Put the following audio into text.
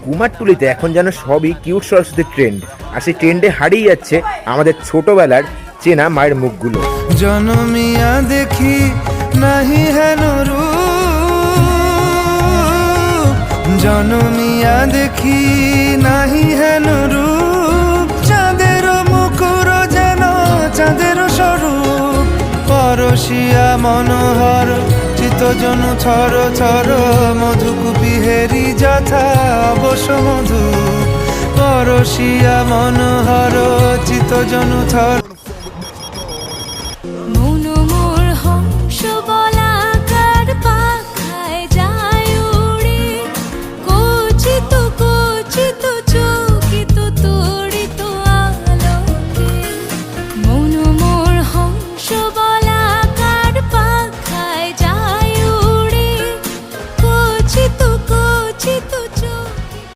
কুমারটুলিতে এখন যেন সবই কিউট সরস্বতী ট্রেন্ড, আর সেই ট্রেন্ডে হারিয়ে যাচ্ছে আমাদের ছোটবেলার চেনা মায়ের মুখগুলো। জনমিয়া দেখি নাহি হেন রূপ, জনমিয়া দেখি নাহি হেন রূপ, চাঁদের মুকুর যেন চাঁদের স্বরূপ, পরশিয়া মনোহর চিত্তজনু ছর ছর, মধুকুপি হেরি যথা অবশ্য মধু, পরশিয়া মনোহর চিত্তজনু ছর।